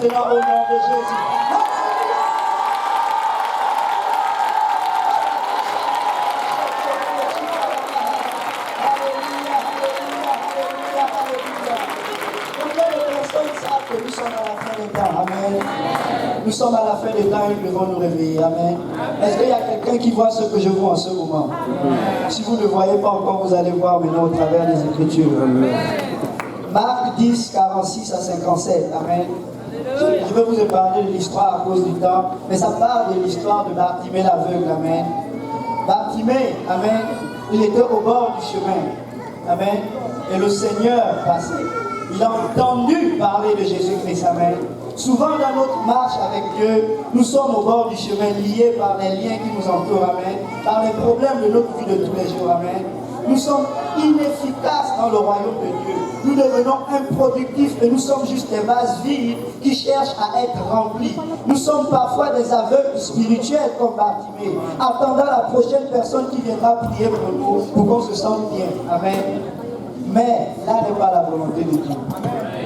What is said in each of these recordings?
maintenant au nom de Jésus. Nous sommes à la fin des temps, amen. Nous sommes à la fin des temps et nous devons nous réveiller, amen. Est-ce qu'il y a quelqu'un qui voit ce que je vois en ce moment? Si vous ne voyez pas encore, vous allez voir maintenant au travers des Écritures. Marc 10, 46 à 57, amen. Je vais vous épargner de l'histoire à cause du temps, mais ça parle de l'histoire de Bartimée l'aveugle, amen. Bartimée, amen, il était au bord du chemin, amen, et le Seigneur passait. Il a entendu parler de Jésus-Christ, amen. Souvent dans notre marche avec Dieu, nous sommes au bord du chemin liés par les liens qui nous entourent, amen, par les problèmes de notre vie de tous les jours, amen. Nous sommes inefficaces dans le royaume de Dieu. Nous devenons improductifs et nous sommes juste des vases vides qui cherchent à être remplis. Nous sommes parfois des aveugles spirituels comme Bartimée, attendant la prochaine personne qui viendra prier pour nous, pour qu'on se sente bien, amen. Mais là n'est pas la volonté de Dieu.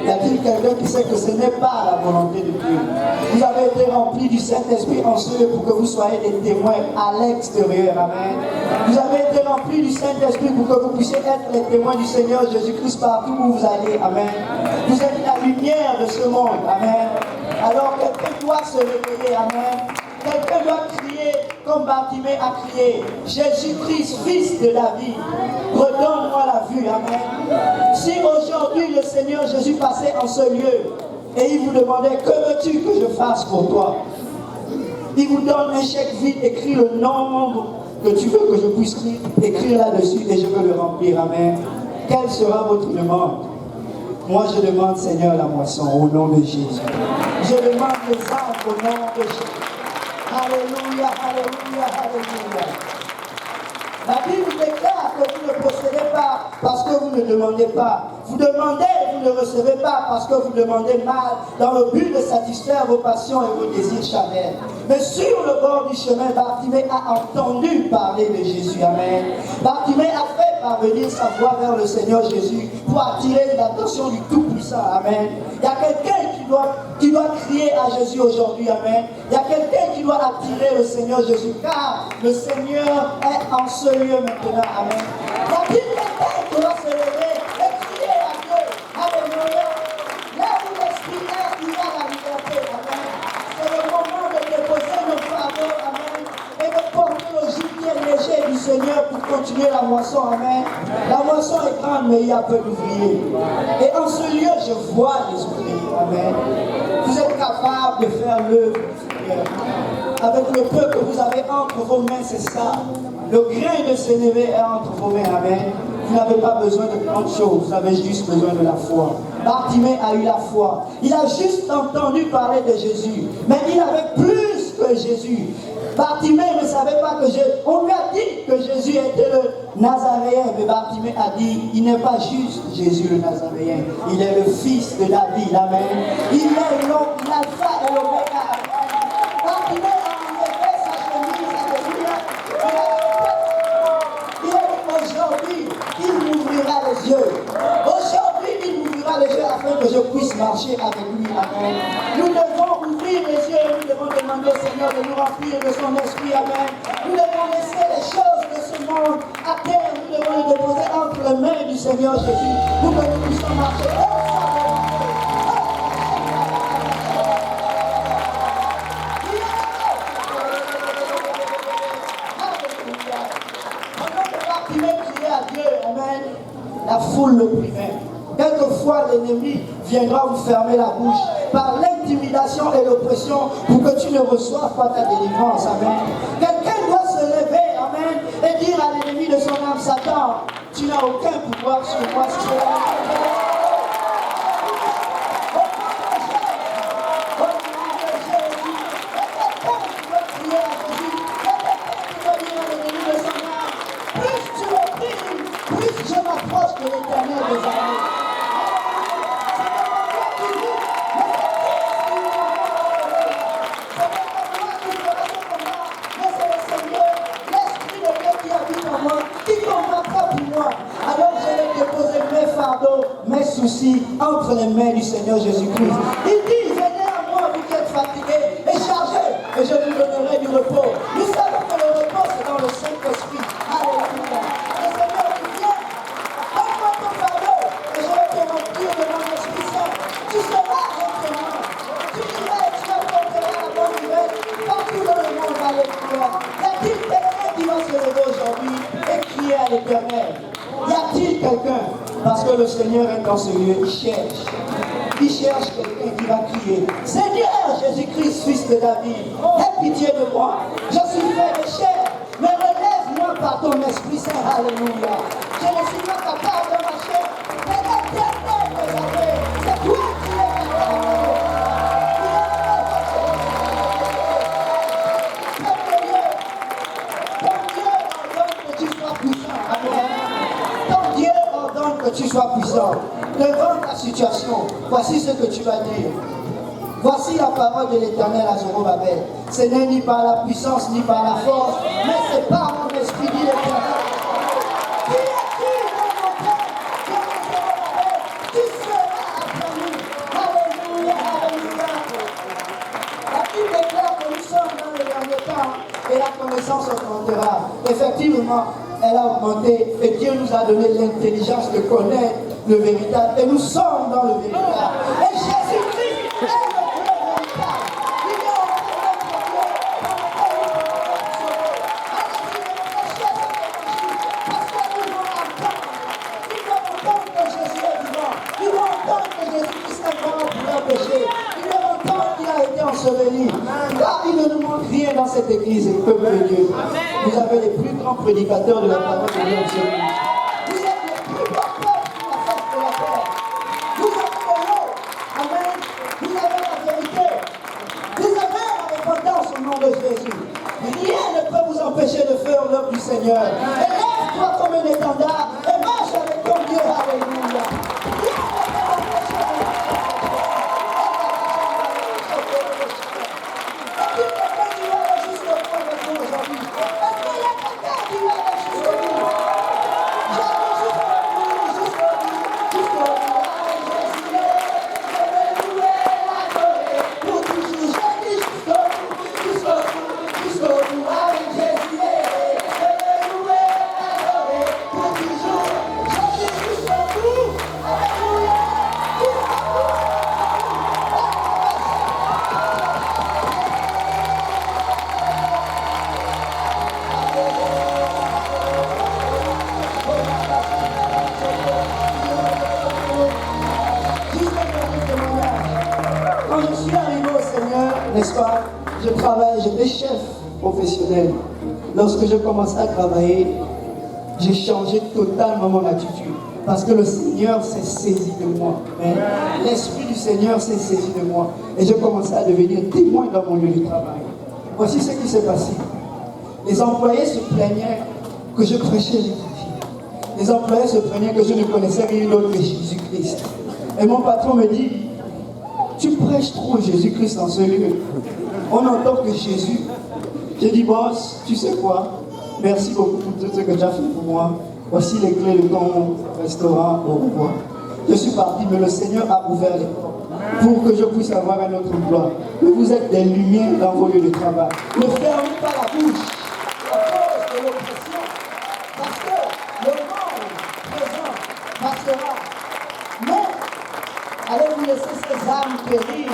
Y a-t-il quelqu'un qui sait que ce n'est pas la volonté de Dieu? Vous avez été remplis du Saint-Esprit en ceux pour que vous soyez des témoins à l'extérieur. Amen. Vous avez été remplis du Saint-Esprit pour que vous puissiez être les témoins du Seigneur Jésus-Christ partout où vous allez. Amen. Vous êtes la lumière de ce monde. Amen. Alors quelqu'un doit se réveiller. Amen. Quelqu'un doit crier comme Bartimée a crié. Jésus-Christ, fils de David, redonne-moi la vue. Amen. Si aujourd'hui le Seigneur Jésus passait en ce lieu et il vous demandait, que veux-tu que je fasse pour toi? Il vous donne un chèque vide, écrit le nombre que tu veux que je puisse écrire là-dessus et je veux le remplir. Amen. Quelle sera votre demande? Moi je demande, Seigneur, la moisson au nom de Jésus. Je demande les âmes au nom de Jésus. Alléluia, alléluia, alléluia. La Bible déclare que vous ne possédez pas parce que vous ne demandez pas. Vous demandez et vous ne recevez pas parce que vous demandez mal dans le but de satisfaire vos passions et vos désirs charnels. Mais sur le bord du chemin, Bartimée a entendu parler de Jésus. Amen. Bartimée a fait parvenir sa voix vers le Seigneur Jésus pour attirer l'attention du Tout-Puissant. Amen. Il y a quelqu'un qui doit crier à Jésus aujourd'hui. Amen. Il y a quelqu'un qui doit attirer le Seigneur Jésus car le Seigneur est en ce lieu maintenant. Amen. Il y a quelqu'un qui doit se lever et crier à Dieu. Alléluia. Là où l'Esprit est, il y a la liberté. Amen. C'est le moment de déposer nos fardeaux. Amen. Et de porter le gibier léger du Seigneur pour continuer la moisson. Amen. La moisson est grande, mais il y a peu d'ouvriers. Et en ce lieu, je vois les ouvriers. Amen. Vous êtes capable de faire l'œuvre du Seigneur. Avec le peu que vous avez entre vos mains, c'est ça. Le grain de sénévé est entre vos mains. Amen. Vous n'avez pas besoin de grandes choses, vous avez juste besoin de la foi. Bartimée a eu la foi. Il a juste entendu parler de Jésus. Mais il avait plus que Jésus. Bartimée ne savait pas que Jésus... On lui a dit que Jésus était le Nazaréen. Mais Bartimée a dit, il n'est pas juste Jésus le Nazaréen. Il est le fils de David. Amen. Il est l'alpha et l'oméga. Bartimée a enlevé sa chemise à Jésus. Il a dit aujourd'hui, il m'ouvrira les yeux. Aujourd'hui, il m'ouvrira les yeux afin que je puisse marcher avec lui. Amen. Nous devons ouvrir les yeux et nous devons demander au Seigneur de nous remplir de son esprit. Amen. Nous devons laisser les choses de ce monde à terre. Nous devons les déposer entre les mains du Seigneur Jésus pour que nous puissions marcher. La foule l'opprimait. Quelquefois, l'ennemi viendra vous fermer la bouche par l'intimidation et l'oppression pour que tu ne reçoives pas ta délivrance. Amen. Quelqu'un doit se lever, amen, et dire à l'ennemi de son âme, Satan, tu n'as aucun pouvoir sur moi si cela. De l'Éternel des armées. Mais c'est le Seigneur, l'Esprit de Dieu qui habite en moi, qui combattra pour moi. Alors je vais déposer mes fardeaux, mes soucis entre les mains du Seigneur Jésus-Christ. Il dit, venez à moi. à l'Éternel. Y a-t-il quelqu'un? Parce que le Seigneur est dans ce lieu, il cherche. Il cherche quelqu'un qui va crier: Seigneur Jésus-Christ, fils de David, aie pitié de moi. Je suis fait de chair, mais relève-moi par ton Esprit Saint. Alléluia. Je ne suis pas capable de marcher, mais l'Éternel me sauver. C'est toi qui es capable. Que tu sois puissant devant ta situation. Voici ce que tu vas dire. Voici la parole de l'Éternel à Zorobabel. Ce n'est ni par la puissance ni par la force, mais c'est par mon esprit, dit l'Éternel. Qui es-tu, mon frère? Tu seras après nous. Alléluia, alléluia. La Bible déclare que nous sommes dans le dernier temps et la connaissance augmentera. Effectivement, elle a augmenté et Dieu nous a donné l'intelligence de connaître le véritable. Et nous sommes dans le véritable. Et Jésus-Christ est le Dieu véritable. Il est au fond de notre Dieu dans lequel nous pouvons être sauvés. Allez-y, réfléchissez à cette évangile. Parce que nous devons entendre. Ils vont entendre que Jésus est vivant. Ils vont entendre que Jésus-Christ est mort pour leur péché. Ils vont entendre qu'il a été enseveli. Car il ne nous manque rien dans cette église, et peuple de Dieu. Vous avez les plus grands prédicateurs de la parole de Dieu. Vous êtes les plus grands peuples sur la face de la terre. Vous avez de l'eau. Amen. Vous avez la vérité. Vous avez la repentance au nom de Jésus. Rien ne peut vous empêcher de faire l'œuvre du Seigneur. Élève-toi comme un étendard et marche avec ton Dieu. Alléluia. Rien ne peut t'empêcher de faire. N'est-ce pas? Je travaille, j'étais chef professionnel. Lorsque je commençais à travailler, j'ai changé totalement mon attitude. Parce que le Seigneur s'est saisi de moi. L'Esprit du Seigneur s'est saisi de moi. Et je commençais à devenir témoin dans mon lieu de travail. Voici ce qui s'est passé. Les employés se plaignaient que je prêchais Jésus-Christ. Les employés se plaignaient que je ne connaissais rien d'autre que Jésus-Christ. Et mon patron me dit: tu prêches trop Jésus-Christ dans ce lieu. On n'entend que Jésus. J'ai dit: boss, tu sais quoi? Merci beaucoup pour tout ce que tu as fait pour moi. Voici les clés de ton restaurant. Au revoir. Je suis parti, mais le Seigneur a ouvert les portes pour que je puisse avoir un autre emploi. Mais vous êtes des lumières dans vos lieux de travail. Ne fermez pas la bouche à cause de l'oppression. Parce que le monde présent passera. Mais allez-vous laisser ces âmes périr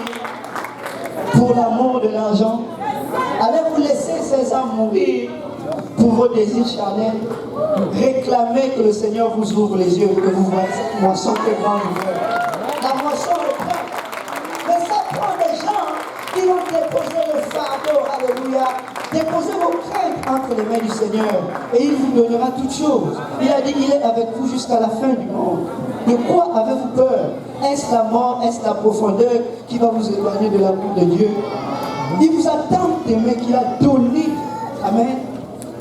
pour l'amour de l'argent? Allez-vous laisser ces âmes mourir pour vos désirs charnels? Réclamez que le Seigneur vous ouvre les yeux, que vous voyez cette moisson que grand ouvert. La moisson est prête. Mais ça prend des gens qui vont déposer le fardeau, alléluia. Déposez vos craintes entre les mains du Seigneur et il vous donnera toutes choses. Il a dit: il est avec vous jusqu'à la fin du monde. De quoi avez-vous peur? Est-ce la mort, est-ce la profondeur qui va vous éloigner de l'amour de Dieu? Il vous a tant aimé qu'il a donné. Amen.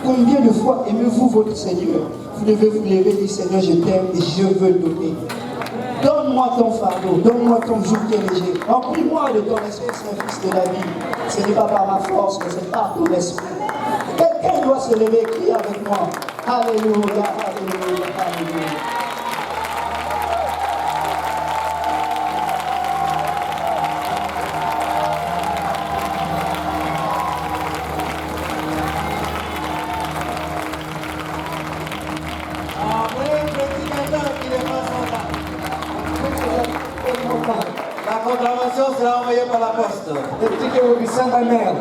Combien de fois aimez-vous votre Seigneur? Vous devez vous lever et dire: Seigneur, je t'aime et je veux donner. Donne-moi ton fardeau, donne-moi ton joug qui est léger. Remplis-moi de ton esprit, Saint-Fils de la vie. Ce n'est pas par ma force, mais c'est par ton esprit. Quelqu'un doit se lever et crier avec moi: Alléluia, Alléluia, Alléluia. La proclamation sera envoyée par la poste. The ticket will be sent by mail.